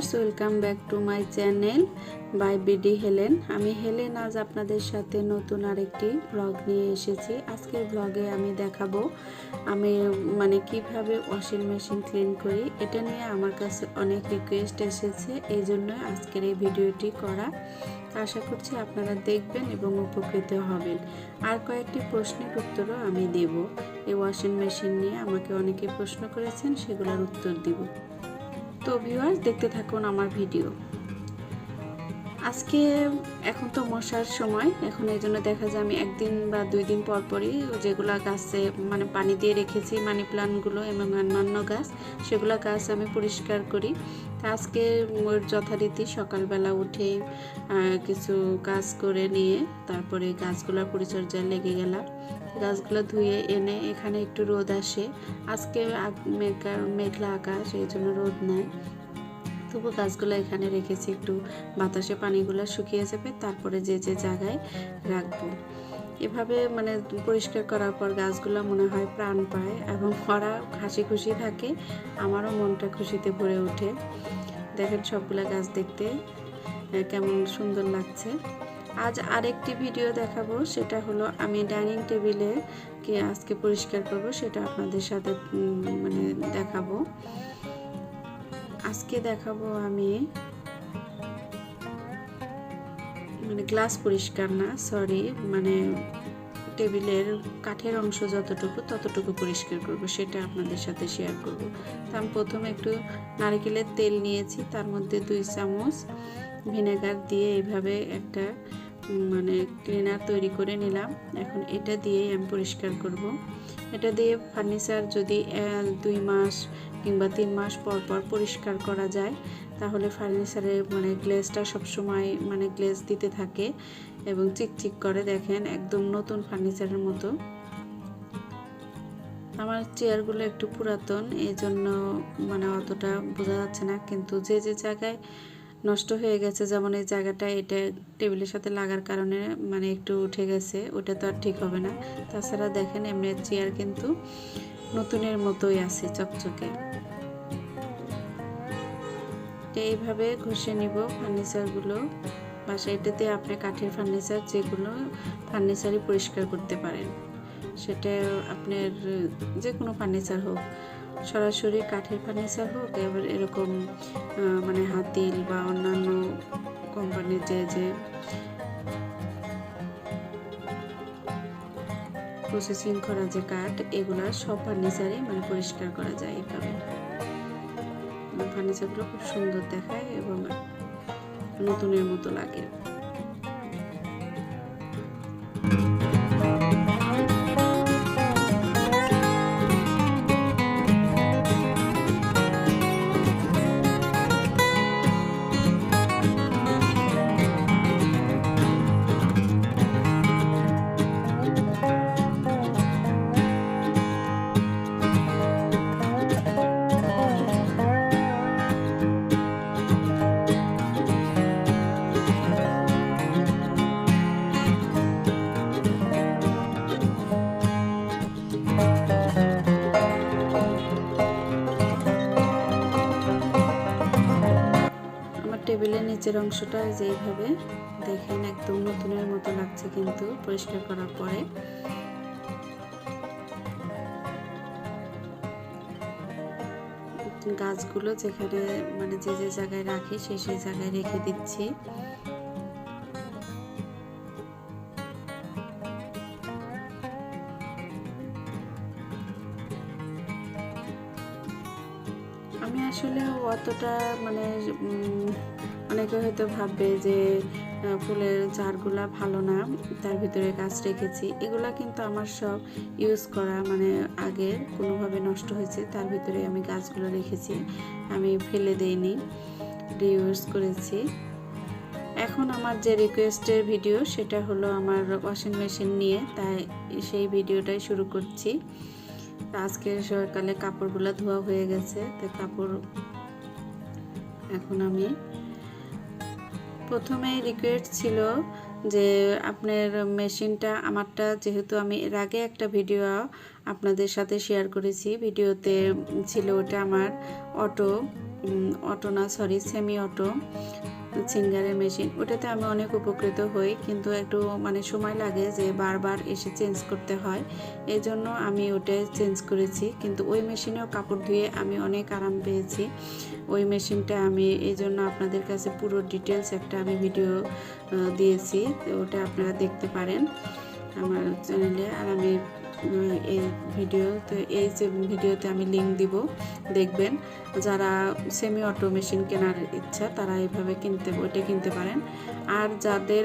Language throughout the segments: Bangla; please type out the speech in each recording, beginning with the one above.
Viewers, welcome back to my channel by BD Helen. আমি হেলেন আজ আপনাদের সাথে নতুন আরেকটি ব্লগ নিয়ে এসেছি। আজকের ব্লগে আমি দেখাবো আমি কিভাবে ওয়াশিং মেশিন ক্লিন করি। এটা নিয়ে আমার কাছে অনেক রিকোয়েস্ট এসেছে, এই জন্য আজকের এই ভিডিওটি করা। আশা করছি আপনারা দেখবেন এবং উপকৃত হবেন। আর কয়েকটি প্রশ্নের উত্তরও আমি দেব। এই ওয়াশিং মেশিন নিয়ে আমাকে অনেকে প্রশ্ন করেছেন, সেগুলোর উত্তর দিব। তো ভিউয়ার্স, দেখতে থাকুন আমার ভিডিও। আজকে এখন তো মশার সময়, এখন এই জন্য দেখা যায় আমি একদিন বা 2 দিন পর পরই যেগুলো গাছে পানি দিয়ে রেখেছি, মানি প্লান্টগুলো এবং অন্যান্য গাছ, সেগুলো গাছ আমি পরিষ্কার করি। আজকে যথারীতি সকালবেলা উঠে কিছু কাজ করে নিয়ে তারপরে গাছগুলোর পরিচর্যায় লেগে গেলাম। গাছগুলো ধুয়ে এনে এখানে একটু রোদ আসে, আজকে মেঘলা আকাশ, এই জন্য রোদ নাই। তবু গাছগুলো এখানে রেখেছি, একটু বাতাসে পানিগুলো শুকিয়ে যাবে, তারপরে যে জায়গায় রাখবো। এভাবে পরিষ্কার করার পর গাছগুলো মনে হয় প্রাণ পায় এবং ওরা হাসি খুশি থাকে, আমারও মনটা খুশিতে ভরে ওঠে। দেখেন সবগুলা গাছ দেখতে কেমন সুন্দর লাগছে। আজ আরেকটি ভিডিও দেখাবো, সেটা হলো আমি ডাইনিং টেবিলে আজকে পরিষ্কার করব, সেটা আপনাদের সাথে দেখাবো। আজকে দেখাবো আমি গ্লাস পরিষ্কার না, সরি, টেবিলের কাঠের অংশ যতটুকু ততটুকু পরিষ্কার করব, সেটা আপনাদের সাথে শেয়ার করব। তো আমি প্রথমে একটু নারকেলের তেল নিয়েছি, তার মধ্যে 2 চামচ ভিনেগার দিয়ে এইভাবে একটা ক্লিনার তৈরি করে নিলাম। এখন এটা দিয়ে আমি পরিষ্কার করব। এটা দিয়ে ফার্নিচার যদি 2 মাস কিংবা 3 মাস পর পর পরিষ্কার করা যায়, তাহলে ফার্নিচারে গ্লেজটা সবসময় গ্লেজ দিতে থাকে এবং চিকচিক করে, দেখেন একদম নতুন ফার্নিচারের মতো। আমার চেয়ারগুলো একটু পুরাতন, এই জন্য অতটা বোঝা যাচ্ছে না, কিন্তু যে জায়গায় নষ্ট হয়ে গেছে, যেমন এই জায়গাটা, এটা টেবিলের সাথে লাগার কারণে একটু উঠে গেছে, ওটা তো আর ঠিক হবে না। তাছাড়া দেখেন এমনি চেয়ার কিন্তু নতুনের মতোই আছে, চকচকে। এইভাবে ঘষে নিব ফার্নিচারগুলো। বাসায় এটাতে আপনি কাঠের ফার্নিচার যেগুলো ফার্নিচারই পরিষ্কার করতে পারেন, সেটা আপনার যে কোনো ফার্নিচার হোক, সরাসরি কাঠের ফার্নিচার হোক, এবার এরকম হাতিল বা অন্যান্য কোম্পানির যে প্রসেসিং করা যে কাঠ, এগুলা সব ফার্নিচারে পরিষ্কার করা যায় এইভাবে। ফার্নিচারগুলো খুব সুন্দর দেখায় এবং নতুনের মতো লাগে। টেবিলের নিচের অংশটা যেইভাবে দেখেন একদম নতুনের মতো লাগছে, কিন্তু পরিষ্কার করার পরে। গাছগুলো যেখানে যে জায়গায় রাখি সেই জায়গায় রেখে দিচ্ছি। আমি আসলে অতটা অনেকে হয়তো ভাববে যে ফুলের ঝাড়গুলা ভালো না, তার ভিতরে গাছ রেখেছি। এগুলা কিন্তু আমার সব ইউজ করা, আগের কোনোভাবে নষ্ট হয়েছে, তার ভিতরে আমি গাছগুলো রেখেছি, আমি ফেলে দেইনি, রিইউজ করেছি। এখন আমার যে রিকোয়েস্টের ভিডিও, সেটা হলো আমার ওয়াশিং মেশিন নিয়ে, তাই সেই ভিডিওটাই শুরু করছি। আজকে সকালে কাপড়গুলো ধোয়া হয়ে গেছে, তাই কাপড় এখন আমি প্রথমে রিকোয়েস্ট ছিল যে আপনার মেশিনটা, আমারটা যেহেতু আমি এর আগে একটা ভিডিও আপনাদের সাথে শেয়ার করেছি, ভিডিওতে ছিল ওটা আমার অটো অটো না, সরি, সেমি অটো সিঙ্গারের মেশিন। ওটাতে আমি অনেক উপকৃত হই, কিন্তু একটু মানে সময় লাগে যে বারবার এসে চেঞ্জ করতে হয়, এই জন্য আমি ওটাই চেঞ্জ করেছি। কিন্তু ওই মেশিনেও কাপড় ধুয়ে আমি অনেক আরাম পেয়েছি। ওই মেশিনটা আমি এই জন্য আপনাদের কাছে পুরো ডিটেলস একটা আমি ভিডিও দিয়েছি, ওটা আপনারা দেখতে পারেন আমার চ্যানেলে। আর আমি এই ভিডিওতে আমি লিঙ্ক দিব, দেখবেন। যারা সেমি অটো মেশিন কেনার ইচ্ছা তারা এইভাবে ওইটা কিনতে পারেন। আর যাদের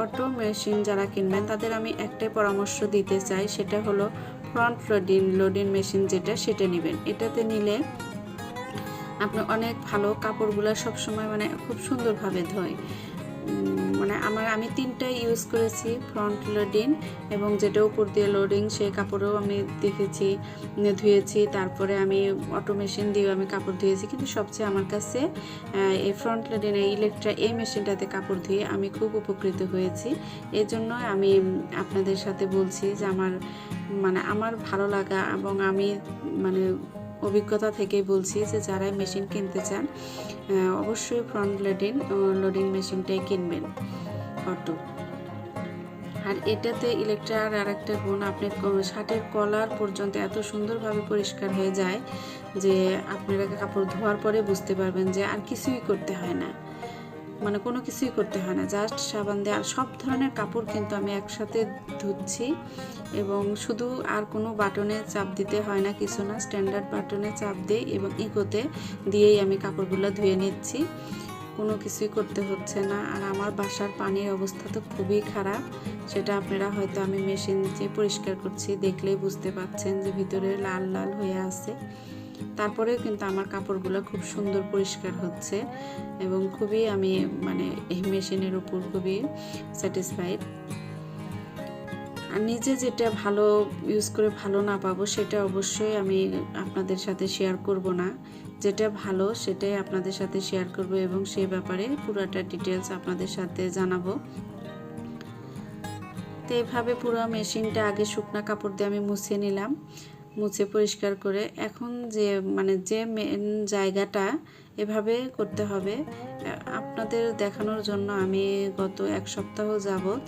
অটো মেশিন যারা কিনবেন তাদের আমি একটাই পরামর্শ দিতে চাই, সেটা হলো ফ্রন্ট লোডিং মেশিন সেটা নেবেন। এটাতে নিলে আপনার অনেক ভালো, কাপড়গুলো সবসময় মানে খুব সুন্দরভাবে ধোয়। মানে আমি 3টাই ইউজ করেছি, ফ্রন্ট লোডিং এবং যেটা উপর দিয়ে লোডিং সেই কাপড়ও আমি দেখেছি, ধুয়েছি। তারপরে আমি অটো মেশিন দিয়েও আমি কাপড় ধুয়েছি, কিন্তু সবচেয়ে আমার কাছে এই ফ্রন্ট লোডিং এই মেশিনটাতে কাপড় ধুয়ে আমি খুব উপকৃত হয়েছি। এই জন্য আমি আপনাদের সাথে বলছি যে আমার ভালো লাগা এবং আমি মানে অভিজ্ঞতা থেকেই বলছি যে যারা মেশিন কিনতে চান অবশ্যই ফ্রন্ট লোডিং মেশিনটাই কিনবেন, অটো। আর এটাতে ইলেকট্রার আর একটা গুণ, আপনি শার্টের কলার পর্যন্ত এত সুন্দরভাবে পরিষ্কার হয়ে যায় যে আপনারা কাপড় ধোয়ার পরে বুঝতে পারবেন যে আর কিছুই করতে হয় না, মানে কোনো কিছুই করতে হয় না, জাস্ট সাবান দিয়ে। আর সব ধরনের কাপড় কিন্তু আমি একসাথে ধুচ্ছি, এবং শুধু আর কোনো বাটনে চাপ দিতে হয় না, কিছু না, স্ট্যান্ডার্ড বাটনে চাপ দিই এবং ইকোতে দিয়েই আমি কাপড়গুলো ধুয়ে নিচ্ছি, কোনো কিছুই করতে হচ্ছে না। আর আমার বাসার পানির অবস্থা তো খুবই খারাপ, সেটা আপনারা হয়তো আমি মেশিন যে পরিষ্কার করছি দেখলেই বুঝতে পারছেন যে ভিতরে লাল লাল হয়ে আছে। তারপরেও কিন্তু আমার কাপড়গুলো খুব সুন্দর পরিষ্কার হচ্ছে, এবং খুবই আমি মানে এই মেশিনের উপর খুবই স্যাটিসফাইড। আর নিজে যেটা ভালো ইউজ করে ভালো না পাবো সেটা অবশ্যই আমি আপনাদের সাথে শেয়ার করব না, যেটা ভালো সেটাই আপনাদের সাথে শেয়ার করব এবং সেই ব্যাপারে পুরোটা ডিটেলস আপনাদের সাথে জানাবো। তো এইভাবে পুরো মেশিনটা আগে শুকনা কাপড় দিয়ে আমি মুছে নিলাম, মুছে পরিষ্কার করে। এখন যে মেন জায়গাটা এভাবে করতে হবে আপনাদের দেখানোর জন্য আমি গত 1 সপ্তাহ যাবৎ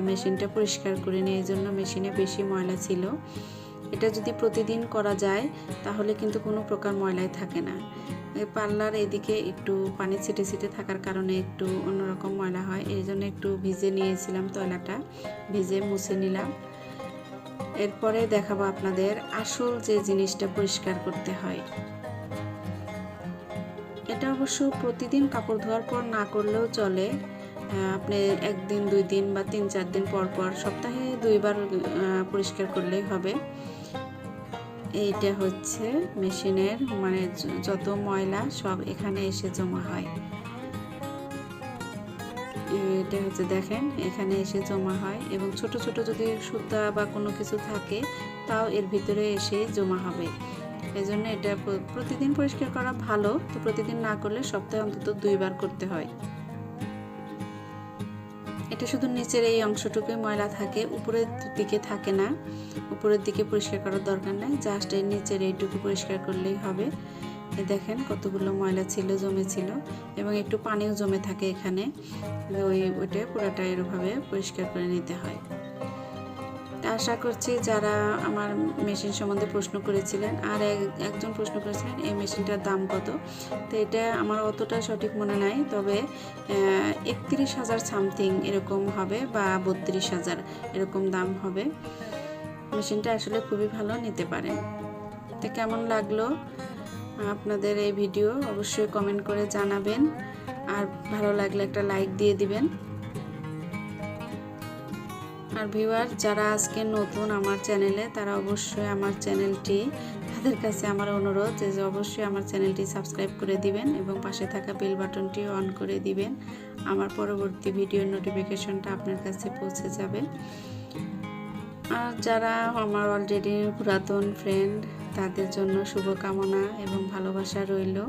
মেশিনটা পরিষ্কার করে নিই, এই জন্য মেশিনে বেশি ময়লা ছিল। এটা যদি প্রতিদিন করা যায় তাহলে কিন্তু কোনো প্রকার ময়লাই থাকে না। পাল্লার এদিকে একটু পানি ছিটে ছিটে থাকার কারণে একটু অন্যরকম ময়লা হয়, এই জন্য একটু ভিজে নিয়েছিলাম, তয়লাটা ভিজে মুছে নিলাম। এরপরে দেখাবো আপনাদের আসল যে জিনিসটা পরিষ্কার করতে হয়। এটা অবশ্য প্রতিদিন কাপড় ধোয়ার পর না করলেও চলে, আপনি 1 দিন 2 দিন বা 3-4 দিন পর পর, সপ্তাহে 2 বার পরিষ্কার করলেই হবে। এইটা হচ্ছে মেশিনের যত ময়লা সব এখানে এসে জমা হয়। এটা হচ্ছে দেখেন এখানে এসে জমা হয়, এবং ছোট ছোট যদি সুতা বা কোনো কিছু থাকে তাও এর ভিতরে এসে জমা হবে। এই জন্য এটা প্রতিদিন পরিষ্কার করা ভালো, তো প্রতিদিন না করলে সপ্তাহে অন্তত 2 বার করতে হয়। এটা শুধু নিচের এই অংশটুকুই ময়লা থাকে, উপরের দিকে থাকে না, উপরের দিকে পরিষ্কার করার দরকার নেই, জাস্ট এই নিচের এইটুকু পরিষ্কার করলেই হবে। দেখেন কতগুলো ময়লা জমেছিল, এবং একটু পানিও জমে থাকে এখানে, ওইটা পুরোটা এরভাবে পরিষ্কার করে নিতে হয়। আশা করছি যারা আমার মেশিন সম্বন্ধে প্রশ্ন করেছিলেন, আর একজন প্রশ্ন করেছিলেন এই মেশিনটার দাম কত, তো এটা আমার অতটা সঠিক মনে নাই, তবে 31,000 সামথিং এরকম হবে, বা 32,000 এরকম দাম হবে। মেশিনটা আসলে খুবই ভালো, নিতে পারেন। তো কেমন লাগলো আপনাদের এই ভিডিও অবশ্যই কমেন্ট করে জানাবেন, আর ভালো লাগলে একটা লাইক দিয়ে দিবেন। আর ভিউয়ার যারা আজকে নতুন আমার চ্যানেলে, তারা অবশ্যই আমার চ্যানেলটি, তাদের কাছে আমার অনুরোধ যে অবশ্যই আমার চ্যানেলটি সাবস্ক্রাইব করে দিবেন এবং পাশে থাকা বেল বাটনটি অন করে দিবেন, আমার পরবর্তী ভিডিওর নোটিফিকেশনটা আপনার কাছে পৌঁছে যাবে। আর যারা আমার অলরেডি পুরাতন ফ্রেন্ড, তাদের জন্য শুভকামনা এবং ভালোবাসা রইল।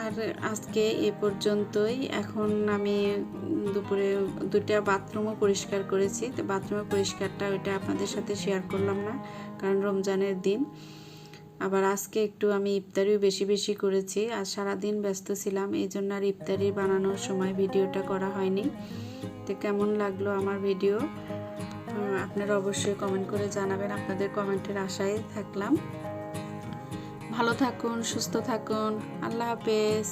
আর আজকে এ পর্যন্তই। এখন আমি দুপুরে 2টা বাথরুমও পরিষ্কার করেছি, তো বাথরুমের পরিষ্কারটা ওইটা আপনাদের সাথে শেয়ার করলাম না, কারণ রমজানের দিন। আবার আজকে একটু আমি ইফতারিও বেশি বেশি করেছি, আর সারাদিন ব্যস্ত ছিলাম, এই জন্য আর ইফতারি বানানোর সময় ভিডিওটা করা হয়নি। তো কেমন লাগলো আমার ভিডিও আপনারা অবশ্যই কমেন্ট করে জানাবেন, আপনাদের কমেন্টের আশায় থাকলাম। ভালো থাকুন, সুস্থ থাকুন, আল্লাহ হাফেজ।